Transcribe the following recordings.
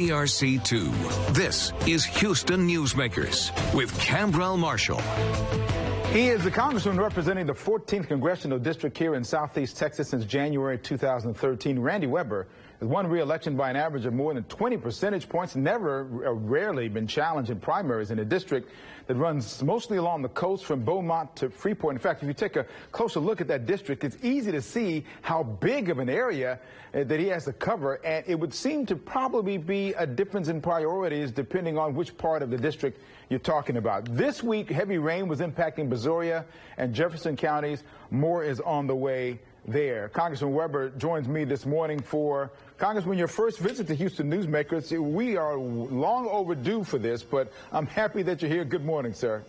ERC2. This is Houston Newsmakers with Khambrel Marshall. He is the congressman representing the 14th Congressional District here in Southeast Texas since January 2013. Randy Weber has won re-election by an average of more than 20 percentage points, rarely been challenged in primaries in a district that runs mostly along the coast from Beaumont to Freeport. In fact, if you take a closer look at that district, it's easy to see how big of an area that he has to cover, and it would seem to probably be a difference in priorities depending on which part of the district you're talking about. This week, heavy rain was impacting Brazoria and Jefferson counties. More is on the way there. Congressman Weber joins me this morning for, Congressman, your first visit to Houston Newsmakers. We are long overdue for this, but I'm happy that you're here. Good morning, sir.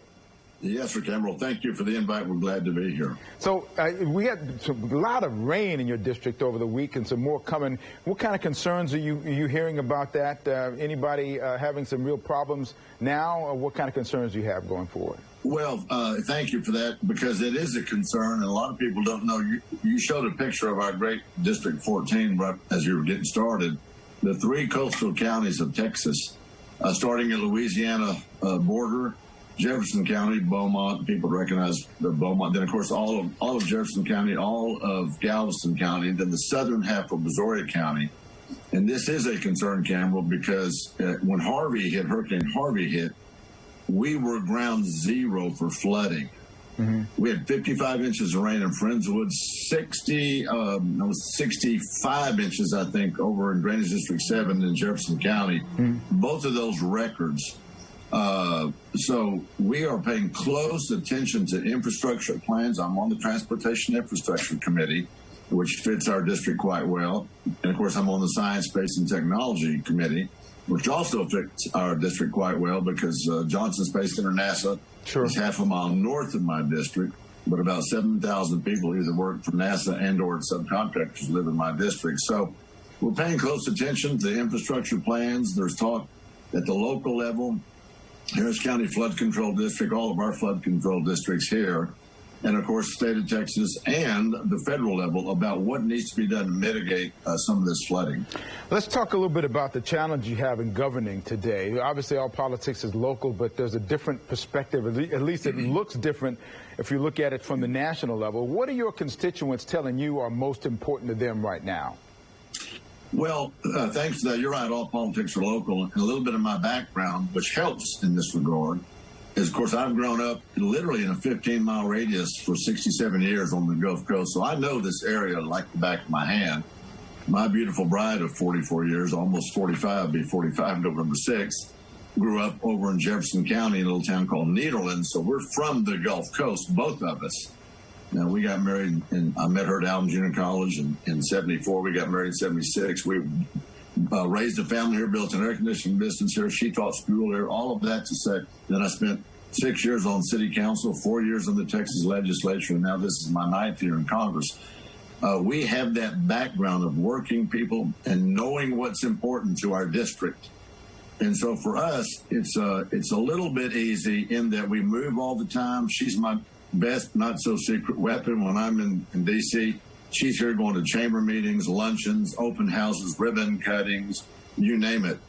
Yes, sir, Khambrel. Thank you for the invite. We're glad to be here. So we had a lot of rain in your district over the week and some more coming. What kind of concerns are you hearing about that? Anybody having some real problems now, or what kind of concerns do you have going forward? Well, thank you for that, because it is a concern, and a lot of people don't know. You showed a picture of our great District 14 right as you were getting started. The three coastal counties of Texas, starting at Louisiana border, Jefferson County, Beaumont, people recognize the Beaumont, then of course all of Jefferson County, all of Galveston County, and then the southern half of Brazoria County. And this is a concern, Khambrel, because when Hurricane Harvey hit, we were ground zero for flooding. Mm-hmm. We had 55 inches of rain in Friendswood, 65 inches, I think, over in Drainage District 7 in Jefferson County. Mm-hmm. Both of those records. So we are paying close attention to infrastructure plans. I'm on the Transportation Infrastructure Committee, which fits our district quite well. And of course, I'm on the Science, Space, and Technology Committee, which also fits our district quite well, because Johnson Space Center, NASA, is half a mile north of my district, but about 7,000 people either work for NASA and or subcontractors live in my district. So we're paying close attention to the infrastructure plans. There's talk at the local level, Harris County Flood Control District, all of our flood control districts here, and of course, the state of Texas and the federal level about what needs to be done to mitigate some of this flooding. Let's talk a little bit about the challenge you have in governing today. Obviously, all politics is local, but there's a different perspective. At least it looks different if you look at it from the national level. What are your constituents telling you are most important to them right now? Well, thanks to that, you're right, all politics are local. And a little bit of my background, which helps in this regard, is, of course, I've grown up literally in a 15-mile radius for 67 years on the Gulf Coast. So I know this area like the back of my hand. My beautiful bride of 44 years, almost 45, be 45 November 6th, grew up over in Jefferson County in a little town called Nederland. So we're from the Gulf Coast, both of us. Now, we got married, and I met her at Allen Junior College in 74. We got married in 76. We raised a family here, built an air conditioning business here. She taught school here, all of that to say. Then I spent 6 years on city council, 4 years in the Texas legislature, and now this is my 9th year in Congress. We have that background of working people and knowing what's important to our district. And so for us, it's a little bit easy in that we move all the time. She's my best, not so secret weapon when I'm in D.C. She's here going to chamber meetings, luncheons, open houses, ribbon cuttings, you name it.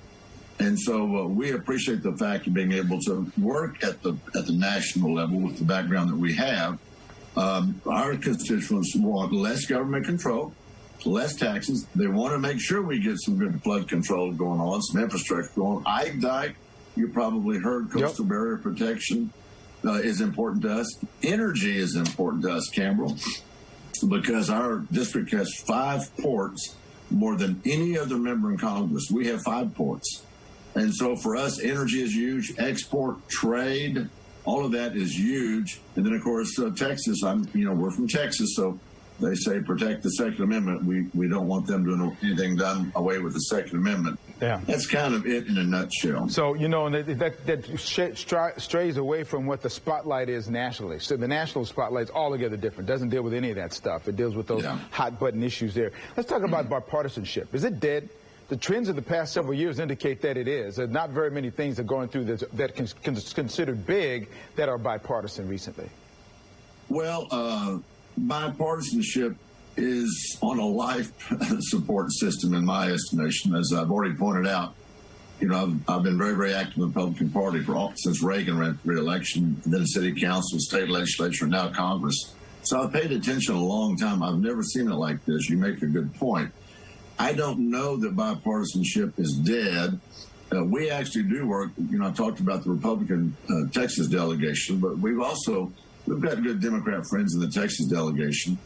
And so we appreciate the fact of being able to work at the national level with the background that we have. Our constituents want less government control, less taxes. They want to make sure we get some good flood control going on, some infrastructure going on. Ike Dike, you probably heard, coastal barrier protection is important to us. Energy is important to us, Khambrel, because our district has 5 ports, more than any other member in Congress. We have 5 ports. And so for us, energy is huge. Export, trade, all of that is huge. And then, of course, Texas, we're from Texas, so they say protect the Second Amendment. We don't want them doing anything done away with the Second Amendment. Yeah. That's kind of it in a nutshell. So, that strays away from what the spotlight is nationally. So the national spotlight is altogether different. Doesn't deal with any of that stuff. It deals with those hot button issues there. Let's talk about bipartisanship. Is it dead? The trends of the past several years indicate that it is. There's not very many things that are going through that considered big that are bipartisan recently. Well, bipartisanship is on a life support system, in my estimation. As I've already pointed out, I've been very, very active in the Republican Party since Reagan ran for re-election, then city council, state legislature, and now Congress. So I've paid attention a long time. I've never seen it like this. You make a good point. I don't know that bipartisanship is dead. We actually do work. I talked about the Republican Texas delegation, but we've got good Democrat friends in the Texas delegation.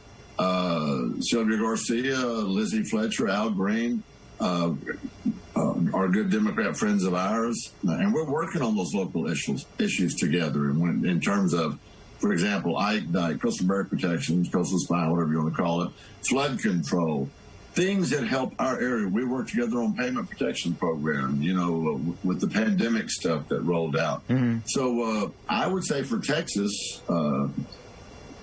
Sylvia Garcia, Lizzie Fletcher, Al Green are good Democrat friends of ours, and we're working on those local issues together. And in terms of, for example, Ike Dike, coastal barrier protection, coastal spine, whatever you want to call it, flood control, things that help our area. We work together on payment protection program, with the pandemic stuff that rolled out. Mm-hmm. So I would say for Texas,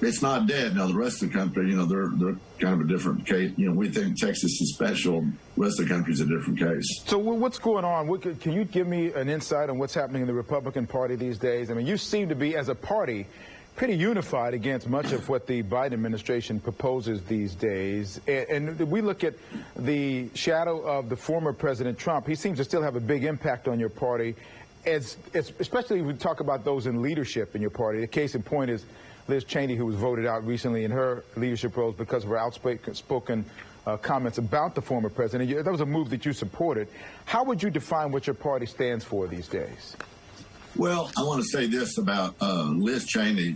it's not dead. Now, the rest of the country, they're kind of a different case. We think Texas is special. The rest of the country is a different case. So what's going on? Can you give me an insight on what's happening in the Republican Party these days? I mean, you seem to be, as a party, pretty unified against much of what the Biden administration proposes these days. And we look at the shadow of the former President Trump. He seems to still have a big impact on your party, especially when we talk about those in leadership in your party. The case in point is Liz Cheney, who was voted out recently in her leadership roles because of her outspoken comments about the former president. That was a move that you supported. How would you define what your party stands for these days? Well, I want to say this about Liz Cheney.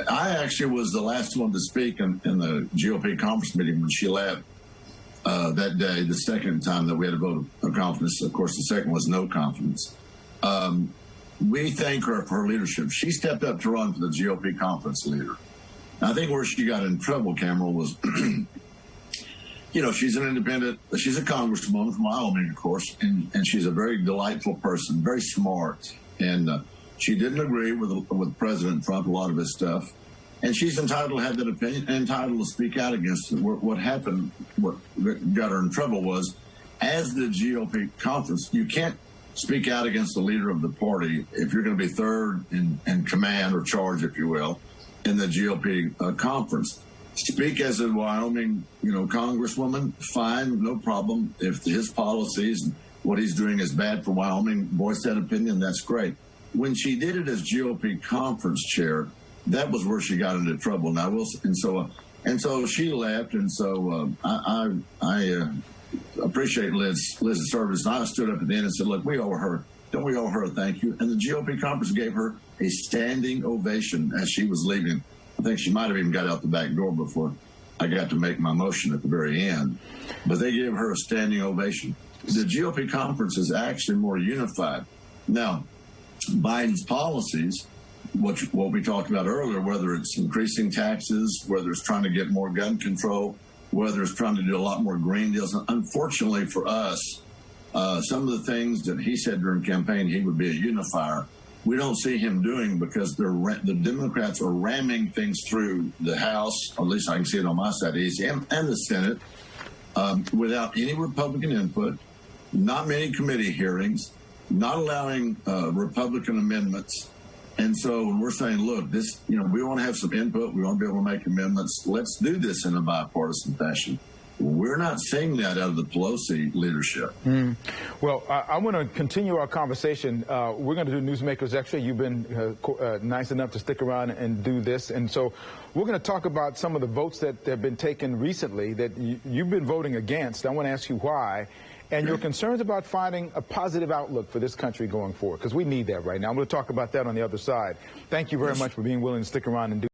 I actually was the last one to speak in the GOP conference meeting when she left that day, the second time that we had a vote of confidence. Of course, the second was no confidence. We thank her for her leadership. She stepped up to run for the GOP conference leader. I think where she got in trouble, Khambrel, was, she's an independent, she's a congresswoman from Wyoming, of course, and she's a very delightful person, very smart. And she didn't agree with President Trump, a lot of his stuff. And she's entitled to have that opinion, entitled to speak out against it. What happened, what got her in trouble was, as the GOP conference, you can't speak out against the leader of the party if you're going to be third in command or charge, if you will, in the GOP conference. Speak as a Wyoming, congresswoman, fine, no problem. If his policies, what he's doing is bad for Wyoming, voice that opinion, that's great. When she did it as GOP conference chair, that was where she got into trouble. Now, and so she left, and so I appreciate Liz's service. And I stood up at the end and said, look, we owe her. Don't we owe her a thank you? And the GOP conference gave her a standing ovation as she was leaving. I think she might have even got out the back door before I got to make my motion at the very end. But they gave her a standing ovation. The GOP conference is actually more unified. Now, Biden's policies, what we talked about earlier, whether it's increasing taxes, whether it's trying to get more gun control, whether it's trying to do a lot more green deals. Unfortunately for us, some of the things that he said during campaign, he would be a unifier. We don't see him doing because the Democrats are ramming things through the House, or at least I can see it on my side easy, and the Senate, without any Republican input, not many committee hearings, not allowing Republican amendments. And so when we're saying, look, this, we want to have some input, we want to be able to make amendments, let's do this in a bipartisan fashion. We're not seeing that out of the Pelosi leadership. Well, I want to continue our conversation. We're going to do Newsmakers Extra. You've been nice enough to stick around and do this. And so we're going to talk about some of the votes that have been taken recently that you've been voting against. I want to ask you why. And your concerns about finding a positive outlook for this country going forward, because we need that right now. I'm going to talk about that on the other side. Thank you very much for being willing to stick around and do